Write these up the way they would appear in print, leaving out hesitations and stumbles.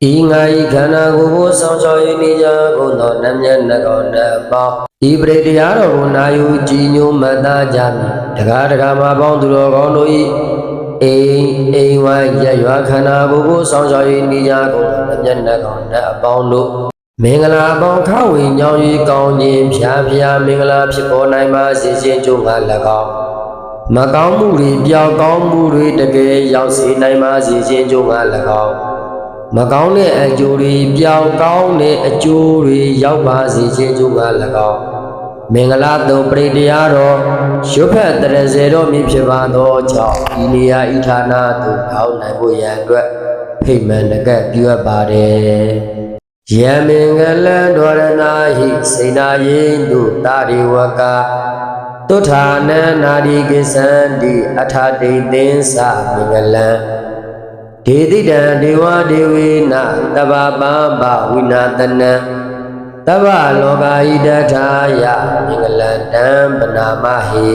Ingai khana gugu sang choy ni ja gu no nam nyan na go na pa Di preတရားတော်ကိုနာယူကြည်ညိုမှတ်သားကြမည်တကားတကားမှာပေါင်းသူတော်ကောင်းတို့၏အိမ်ဝိုင်းရရွာခန္ဓာကိုယ်ကိုဆောင်ရှောက်၍နေကြကုန်သောမျက်နှာကောင်တဲ့အပေါင်းတို့မင်္ဂလာပေါင်းခဝေညောင်း၍ကောင်းခြင်းဖြာဖြာမင်္ဂလာဖြစ်ပေါ်နိုင်ပါစေခြင်းကြိုးငါ၎င်းမကောင်းမှုတွေပြောင်းကောင်းမှုတွေတကယ်ရောက်စေနိုင်ပါစေခြင်းကြိုးငါ၎င်းမကောင်းတဲ့အကျိုးတွေပြောင်းကောင်းတဲ့အကျိုးတွေရောက်ပါစေခြင်းကြိုးငါ၎င်းမင်္ဂလာတုံပရိတရားတော်ရွတ်ဖက်တရစေတော်မြည်ဖြစ်ပါသောကြောင့်ဤနေရာဤဌာနသို့ထောင်းနိုင်ဖို့ရန်အတွက်ဖိတ်မှန်တကက်ပြုအပ်ပါတယ်ယံမင်္ဂလံဒဝရဏဟိစေနာယိန္တုတာရိဝကသုထာနံနာဒီကိသန္တိအထာဒိသင်္စမင်္ဂလံဒေတိတံဒေဝဒေဝေနတဗ္ဗပါပဝိနာတနံတဗ္ဗလောကာဣဒထာယမင်္ဂလံတံပနာမဟိ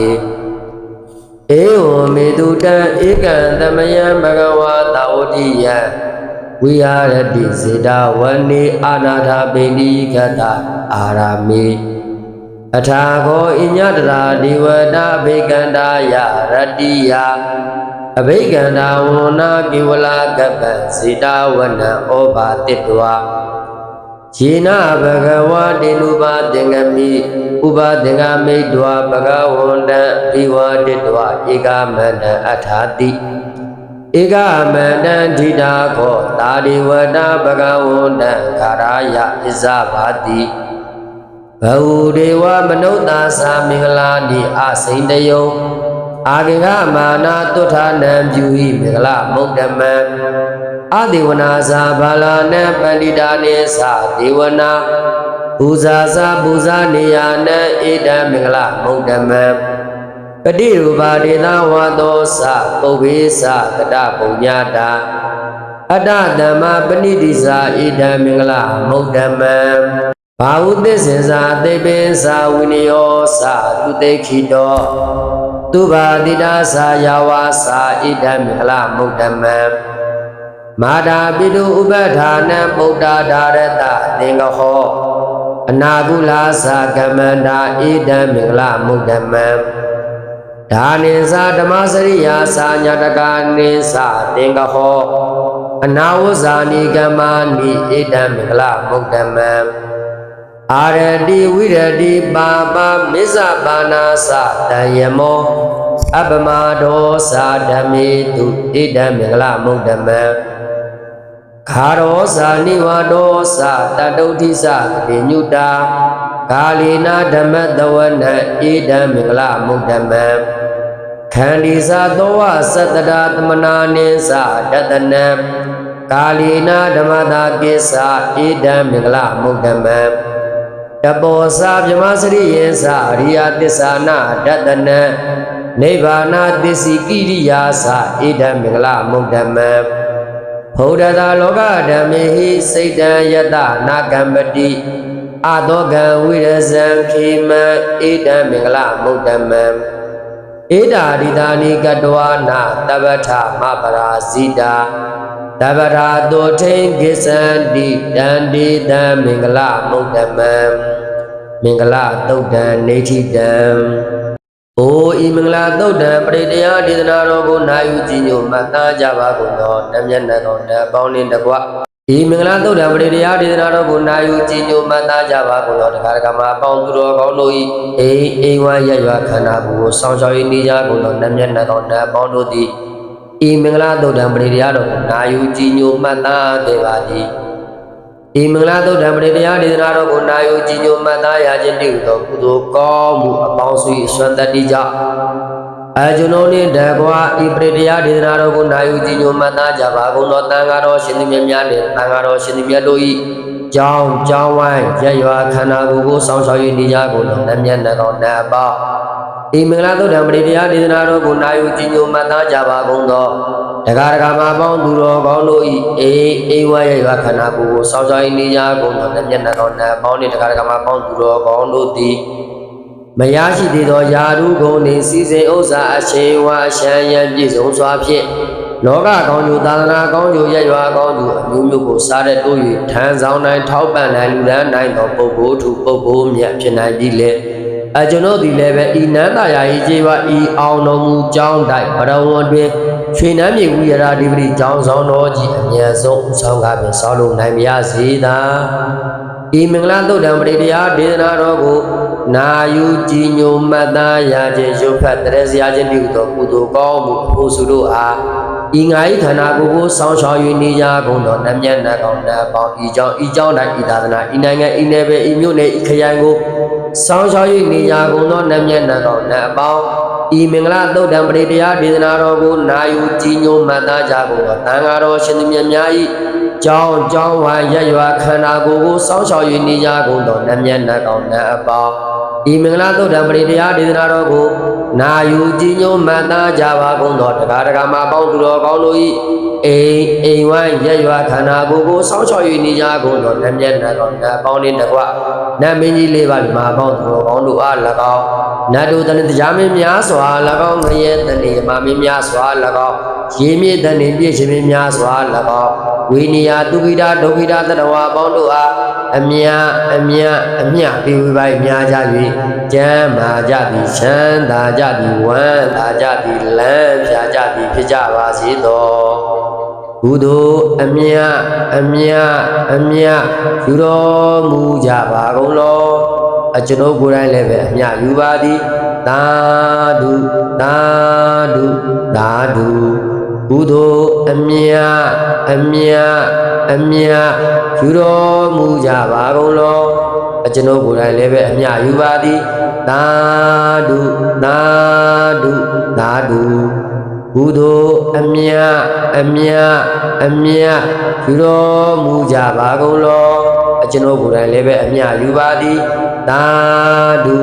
ဧဝံမေတုတံဧကံသမယံဘဂဝါတာဝတိယံဝိဟာရတိစေတဝနေအာနာထပိတိကတအာရမေအထာခောဣညတရာဒေဝတာဘေကန္တာယရတ္တိယအဘိကန္တာဝနာကိဝလာကပ္ပစေတဝနံဩဘာတိတဝယေနဘဂဝါတေနုပါသင်္ကမိဥပသင်္ကမိတဝဘဂဝန္တံဘိဝတိတဝဧကမန္တံအထာတိဧကမန္တံဓိတာခောတာရိဝတဘဂဝန္တံခာရာယဣဇဘာတိဘဝဒေဝမနုဿာသာမင်္ဂလာနိအစိန်တယုံအာဂိကမာနာတုထာနံပြုဤမင်္ဂလမုဒ္ဓမံအဒေဝနာသာဘာလာနံပန္တိတာနေသာဒေဝနာပူဇာသာပူဇာနေယနံဧတံမင်္ဂလမုဒ္ဓမံပတိရူပါဒေသဝါသောသပုဗ္ဗေသကတပုညတာအတ္တဓမ္မပဏိတိသာဧတံမင်္ဂလမုဒ္ဓမံဘာဝုသစ္စေသာသေပင်သာဝိနယောသာသူတေခိတောသူဘာတိတာသာယာဝါသာဣဒံမင်္ဂလမုဒ္ဓမံမာတာပိတုဥပဌာနံဗုဒ္ဓဒါရတသင်္ကဟောအနာကုလာသာကမ္မန္တာဣဒံမင်္ဂလမုဒ္ဓမံဒါနိသာဓမ္မစရိယာသာညတကာနိသာသင်္ကဟောအနာဝဇာနိကမ္မာနိဣဒံမင်္ဂလမုဒ္ဓမံအာရတိဝိရတိပါပမစ္ဆပါနာသတံယမောအပမဒောသာဓမေတုဣဒံမင်္ဂလမုဒ္ဓမံခါရောသာနိဝါဒောသာတတုဋ္ဌိသတိညုတာကာလီနာဓမ္မတဝနံဣဒံမင်္ဂလမုဒ္ဓမံခန္ဒီသာသောဝသတ္တရာသမနာနိသဒတနံကာလီနာဓမ္မတာကိစ္စဣဒံမင်္ဂလမုဒ္ဓမံတပောသာဗြဟ္မစရိယေသာအရိယသစ္စာနာဒတနံနိဗ္ဗာနသစ္စိကိရိယာသာဣဒံမင်္ဂလမုဒ္ဓမံဘုဒ္ဓသာလောကဓမ္မေဟိစိတ်တံယတနာကမ္ပတိအတောကံဝိရဇံခေမံဣဒံမင်္ဂလမုဒ္ဓမံဧတာရိတာနိကတဝနာတပ္ပထမပရာဇိတာတပ္ပရာတောထိန်ကိသန္တိတန္တိတံမင်္ဂလမုဒ္ဓမံမင်္ဂလသုတ်တံနေတိတံအိုဤမင်္ဂလာသုတ်တံပရိတရားဒေသနာတော်ကိုနာယူကြည်ညိုမှတ်သားကြပါကုန်သောတမျက်နှာတော်တပေါင်းနှင့်တကွဤမင်္ဂလာသုတ်တံပရိတရားဒေသနာတော်ကိုနာယူကြည်ညိုမှတ်သားကြပါကုန်သောတရားဓမ္မအပေါင်းသူတော်ကောင်းတို့၏အိမ်ဝါရရွာခန္ဓာကိုယ်ကိုဆောင်ရှောက်၍နေကြကုန်သောတမျက်နှာတော်တပေါင်းတို့သည်ဤမင်္ဂလာသုတ်တံပရိတရားတော်ကိုနာယူကြည်ညိုမှတ်သားကြပါသည်ဤမင်္ဂလာသုတ်တံပရိတရားဒေသနာတော်ကိုနာယူကြည်ညိုမှတ်သားရခြင်းတည်းသောကုသိုလ်ကောင်းမှုအပေါင်းစု၏စွမ်းတတ္တိကြောင့်အကျွန်ုပ်နှင့်တကွာဤပရိတရားဒေသနာတော်ကိုနာယူကြည်ညိုမှတ်သားကြပါကုန်သောတန်ဃာတော်ရှင်သူမြတ်များနှင့်တန်ဃာတော်ရှင်သူမြတ်တို့၏ကြောင်းဝိုင်းရရွာခန္ဓာကိုယ်ကိုဆောင်ရှောက်၍နေကြကုန်သောနတ်မြတ်နတ်ကောင်နတ်အပေါင်းဤမင်္ဂလာသုတ်တံပရိတရားဒေသနာတော်ကိုနာယူကြည်ညိုမှတ်သားကြပါကုန်သောတရားဓမ္မအပေါင်းသူတော်ကောင်းတို့၏အိမ်ဝါရရွာခန္ဓာကိုယ်ကိုဆောင်ရှောက်၍နေကြကုန်သောနတ်မြတ်နတ်ကောင်နတ်အပေါင်းနှင့်တရားဓမ္မအပေါင်းသူတော်ကောင်းတို့သည်မရရှိသေးသောယာရုဂုဏ်နှင့်စီစဉ်ဥစ္စာအချိန်ဝါအရှံရန်ပြည့်စုံစွာဖြင့် လောကကောင်းကျိုးသာသနာကောင်းကျိုးရရွာကောင်းကျိုးအမျိုးမျိုးကိုစားတဲ့တို့၍ထမ်းဆောင်နိုင်ထောက်ပံ့နိုင်လူဒန်းနိုင်သောပုဂ္ဂိုလ်ထုပုဂ္ဂိုလ်မြတ်ဖြစ်နိုင်ပြီလေကျွန်ုပ်သည်လည်းပဲဤနန္တရာဤကျေးဝဤအောင်တော်မူကြောင်းတိုက်ဘရဝံတွင်ရွှေနန်းမြေဝိရဓိပတိကျောင်းဆောင်တော်ကြီးအမြတ်ဆုံးဥဆောင်ကားပင်ဆောက်လုပ်နိုင်ပါစေသာဤမင်္ဂလာသုတ်တံပရိတရားဒေသနာတော်ကိုနာယူကြည်ညိုမှတ်သားရခြင်းရုပ်ဖတ်တရေစရာခြင်းပြုသောကုသိုလ်ကောင်းမှုအဖို့စုတို့အားဤငါ၏ခန္ဓာကိုယ်ကိုဆောင်းရှောင်၍နေကြကုန်သောနတ်မြတ်နတ်ကောင်းနတ်ပေါင်းဤကြောင့်တိုင်းဤသာသနာဤနိုင်ငံဤနယ်ပယ်ဤမြို့နယ်ဤခရိုင်ကိုဆောင်းရှောင်၍နေကြကုန်သောနတ်မြတ်နတ်ကောင်းနတ်ပေါင်းဤမင်္ဂလာသုတ်တံပရိတရားဒေသနာတော်ကိုနာယူကြည်ညိုမှတ်သားကြကုန်သောတန်ဃာတော်ရှင်သူမြတ်များ၏ကြောင်းဝါရက်ရွာခန္ဓာကိုယ်ကိုဆောင်းရှောင်၍နေကြကုန်သောနတ်မြတ်နတ်ကောင်းနတ်အပေါင်းဤမင်္ဂလာသုတ်တံပရိတရားဒေသနာတော်ကိုနာယူကြည်ညိုမှတ်သားကြပါကုန်သောတရားဓမ္မပေါင်းသူတော်ကောင်းတို့၏အိမ်ဝိုင်းရက်ရွာခန္ဓာကိုယ်ကိုဆောင်းရှောင်၍နေကြကုန်သောနတ်မြတ်နတ်ကောင်းနတ်ပေါင်းနှင့်တကွနတ်မင်းကြီးလေးပါးမြာပေါင်းသူတော်ကောင်းတို့အား၎င်းနတ်တို့တန်တရားမင်းများစွာ၎င်းငရဲတန်နေမမင်းများစွာ၎င်းရေမြေတန်နေပြည့်ရှင်မင်းများစွာ၎င်းဝိနည်းသူခိတာဒုခိတာတတဝါပေါင်းတို့အားအမြပြေဝိပိုင်များကြ၍ကျမ်းမာကြသည်ချမ်းသာကြသည်ဝမ်းသာကြသည်လမ်းပြကြသည်ဖြစ်ကြပါစေသောကုသိုလ်အမြယူတော်မူကြပါကုန်လောကျွန်ုပ်ကိုယ်တိုင်လည်းပဲအမြယူပါသည်သာဓုကုသိုလ်အမြယူတော်မူကြပါကုန်လောကျွန်ုပ်ကိုယ်တိုင်လည်းပဲအမြယူပါသည်သာဓုကုသိုလ်အမြယူတော်မူကြပါကုန်လောကျွန်ုပ်ကိုယ်တိုင်လည်းပဲအမြယူပါသည်သာဓု